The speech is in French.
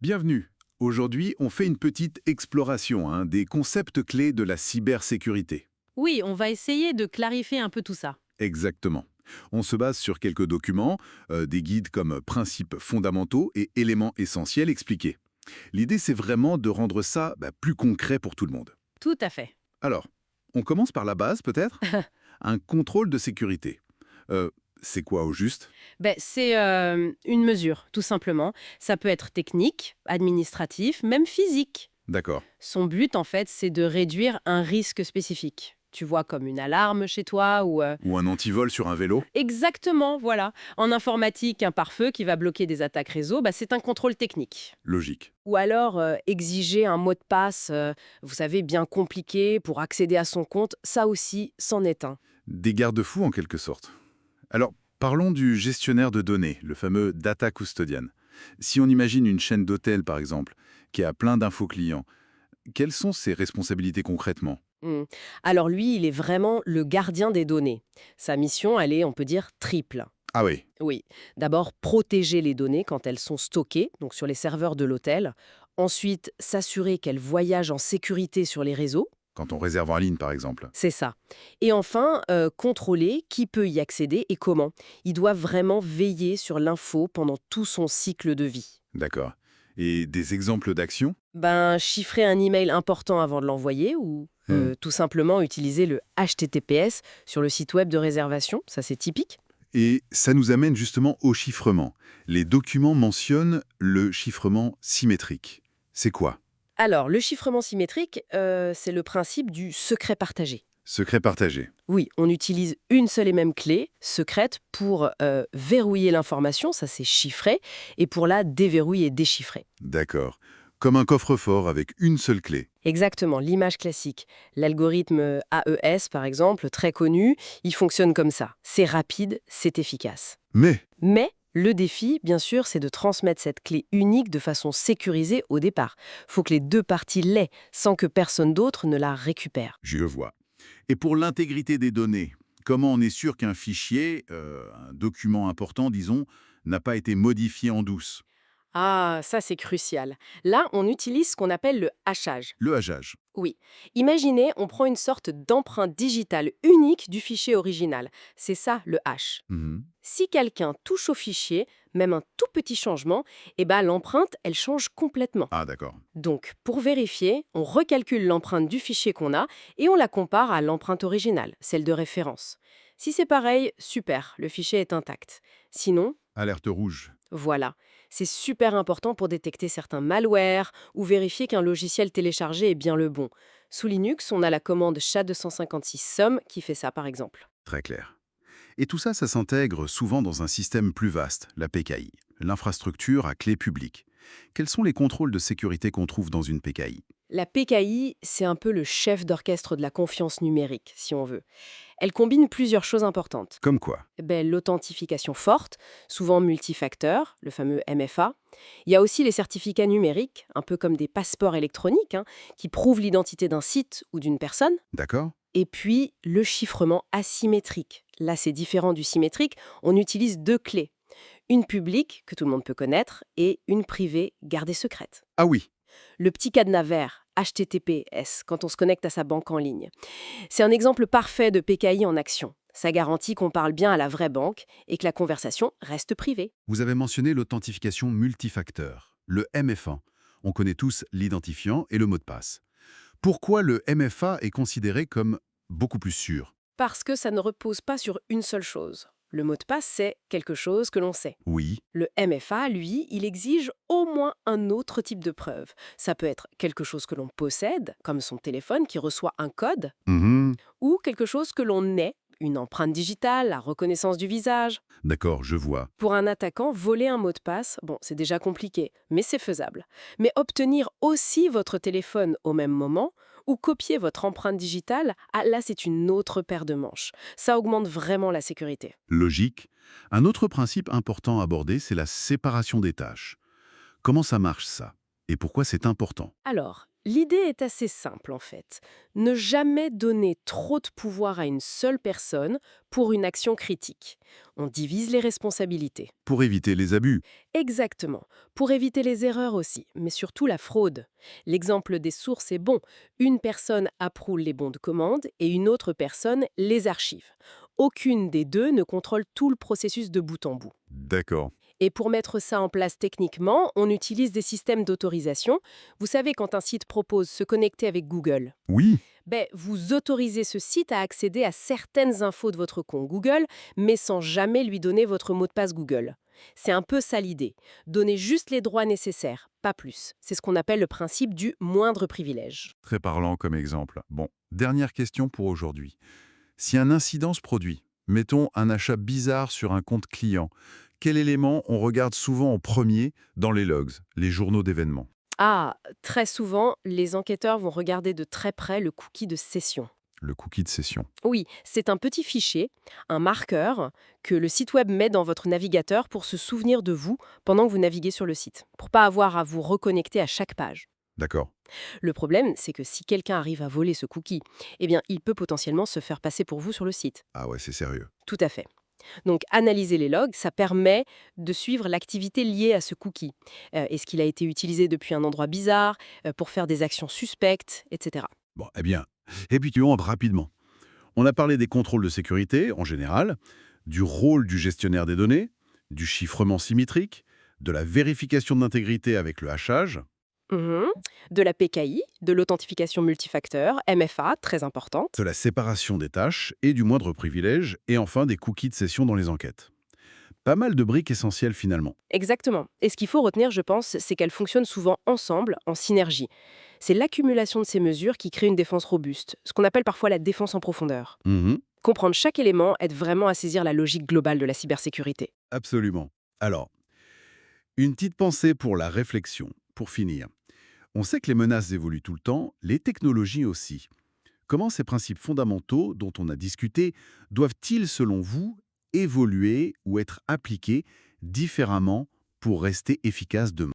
Bienvenue. Aujourd'hui, on fait une petite exploration des concepts clés de la cybersécurité. Oui, on va essayer de clarifier un peu tout ça. Exactement. On se base sur quelques documents, des guides comme principes fondamentaux et éléments essentiels expliqués. L'idée, c'est vraiment de rendre ça plus concret pour tout le monde. Tout à fait. Alors, on commence par la base, peut-être. Un contrôle de sécurité. Euh, c'est quoi au juste? C'est une mesure, tout simplement. Ça peut être technique, administratif, même physique. D'accord. Son but, en fait, c'est de réduire un risque spécifique. Tu vois, comme une alarme chez toi ou... Ou un antivol sur un vélo? Exactement, voilà. En informatique, un pare-feu qui va bloquer des attaques réseau, c'est un contrôle technique. Logique. Ou alors exiger un mot de passe, vous savez, bien compliqué pour accéder à son compte, ça aussi, c'en est un. Des garde-fous en quelque sorte. Alors, parlons du gestionnaire de données, le fameux data custodian. Si on imagine une chaîne d'hôtels, par exemple, qui a plein d'infos clients, quelles sont ses responsabilités concrètement? Hmm. Alors lui, il est vraiment le gardien des données. Sa mission, elle est, on peut dire, triple. Ah oui, Oui, d'abord protéger les données quand elles sont stockées, donc sur les serveurs de l'hôtel. Ensuite, s'assurer qu'elles voyagent en sécurité sur les réseaux. quand on réserve en ligne, par exemple. C'est ça. Et enfin, contrôler qui peut y accéder et comment. Il doit vraiment veiller sur l'info pendant tout son cycle de vie. D'accord. Et des exemples d'actions? Chiffrer un email important avant de l'envoyer ou tout simplement utiliser le HTTPS sur le site web de réservation, ça c'est typique. Et ça nous amène justement au chiffrement. Les documents mentionnent le chiffrement symétrique. C'est quoi? Alors, le chiffrement symétrique, c'est le principe du secret partagé. Secret partagé. Oui, on utilise une seule et même clé secrète pour verrouiller l'information, ça c'est chiffré, et pour la déverrouiller et déchiffrer. D'accord. Comme un coffre-fort avec une seule clé. Exactement, l'image classique. L'algorithme AES, par exemple, très connu, il fonctionne comme ça. C'est rapide, c'est efficace. Mais, Mais le défi, bien sûr, c'est de transmettre cette clé unique de façon sécurisée au départ. Faut que les deux parties l'aient, sans que personne d'autre ne la récupère. je vois. Et pour l'intégrité des données, comment on est sûr qu'un fichier, un document important, disons, n'a pas été modifié en douce? Ah, ça c'est crucial. Là, on utilise ce qu'on appelle le hachage. Le hageage. Oui. Imaginez, on prend une sorte d'empreinte digitale unique du fichier original. C'est ça le hash. Mhm. Si quelqu'un touche au fichier, même un tout petit changement, l'empreinte, elle change complètement. Ah, d'accord. Donc, pour vérifier, on recalcule l'empreinte du fichier qu'on a et on la compare à l'empreinte originale, celle de référence. Si c'est pareil, super, le fichier est intact. Sinon, Alerte rouge. voilà, c'est super important pour détecter certains malwares ou vérifier qu'un logiciel téléchargé est bien le bon. Sous Linux, on a la commande SHA-256-SOM qui fait ça par exemple. Très clair. Et tout ça, ça s'intègre souvent dans un système plus vaste, la PKI, l'infrastructure à clé publique. Quels sont les contrôles de sécurité qu'on trouve dans une PKI? La PKI, c'est un peu le chef d'orchestre de la confiance numérique, si on veut. Elle combine plusieurs choses importantes. Comme quoi? L'authentification forte, souvent multifacteur, le fameux MFA. Il y a aussi les certificats numériques, un peu comme des passeports électroniques, qui prouvent l'identité d'un site ou d'une personne. D'accord? Et puis, le chiffrement asymétrique. Là, c'est différent du symétrique. On utilise deux clés. Une publique, que tout le monde peut connaître, et une privée, gardée secrète. Ah oui. Le petit cadenas vert, HTTPS, quand on se connecte à sa banque en ligne. C'est un exemple parfait de PKI en action. Ça garantit qu'on parle bien à la vraie banque et que la conversation reste privée. Vous avez mentionné l'authentification multifacteur, le MFA. On connaît tous l'identifiant et le mot de passe. Pourquoi le MFA est considéré comme beaucoup plus sûr? Parce que ça ne repose pas sur une seule chose. Le mot de passe, c'est quelque chose que l'on sait. Oui. Le MFA, lui, il exige au moins un autre type de preuve. Ça peut être quelque chose que l'on possède, comme son téléphone qui reçoit un code, Mhm. ou quelque chose que l'on est, une empreinte digitale, la reconnaissance du visage. D'accord, je vois. Pour un attaquant, voler un mot de passe, bon, c'est déjà compliqué, mais c'est faisable. Mais obtenir aussi votre téléphone au même moment, ou copier votre empreinte digitale, ah, là, c'est une autre paire de manches. Ça augmente vraiment la sécurité. Logique. Un autre principe important à aborder, c'est la séparation des tâches. Comment ça marche ça? Et pourquoi c'est important? Alors, L'idée est assez simple en fait. Ne jamais donner trop de pouvoir à une seule personne pour une action critique. On divise les responsabilités. Pour éviter les abus. Exactement. Pour éviter les erreurs aussi, mais surtout la fraude. L'exemple des sources est bon. Une personne approuve les bons de commande et une autre personne les archive. Aucune des deux ne contrôle tout le processus de bout en bout. D'accord. Et pour mettre ça en place techniquement, on utilise des systèmes d'autorisation. Vous savez, quand un site propose se connecter avec Google, Oui. vous autorisez ce site à accéder à certaines infos de votre compte Google, mais sans jamais lui donner votre mot de passe Google. C'est un peu ça l'idée. Donner juste les droits nécessaires, pas plus. C'est ce qu'on appelle le principe du moindre privilège. Très parlant comme exemple. Bon, dernière question pour aujourd'hui. Si un incident se produit, mettons un achat bizarre sur un compte client, quel élément on regarde souvent en premier dans les logs, les journaux d'événements? Ah, très souvent, les enquêteurs vont regarder de très près le cookie de session. Le cookie de session. Oui, c'est un petit fichier, un marqueur, que le site web met dans votre navigateur pour se souvenir de vous pendant que vous naviguez sur le site, pour pas avoir à vous reconnecter à chaque page. D'accord. Le problème, c'est que si quelqu'un arrive à voler ce cookie, il peut potentiellement se faire passer pour vous sur le site. Ah ouais, c'est sérieux. Tout à fait. Donc, analyser les logs, ça permet de suivre l'activité liée à ce cookie. Est-ce qu'il a été utilisé depuis un endroit bizarre, pour faire des actions suspectes, etc. Bon, eh bien, épituons rapidement. On a parlé des contrôles de sécurité, en général, du rôle du gestionnaire des données, du chiffrement symétrique, de la vérification d'intégrité avec le hachage, Mhm. De la PKI, de l'authentification multifacteur, MFA, très importante. de la séparation des tâches et du moindre privilège, et enfin des cookies de session dans les enquêtes. Pas mal de briques essentielles finalement. Exactement. Et ce qu'il faut retenir, je pense, c'est qu'elles fonctionnent souvent ensemble, en synergie. C'est l'accumulation de ces mesures qui crée une défense robuste, ce qu'on appelle parfois la défense en profondeur. Mhm, Comprendre chaque élément aide vraiment à saisir la logique globale de la cybersécurité. absolument. Alors, une petite pensée pour la réflexion, pour finir. On sait que les menaces évoluent tout le temps, les technologies aussi. Comment ces principes fondamentaux dont on a discuté doivent-ils, selon vous, évoluer ou être appliqués différemment pour rester efficaces demain?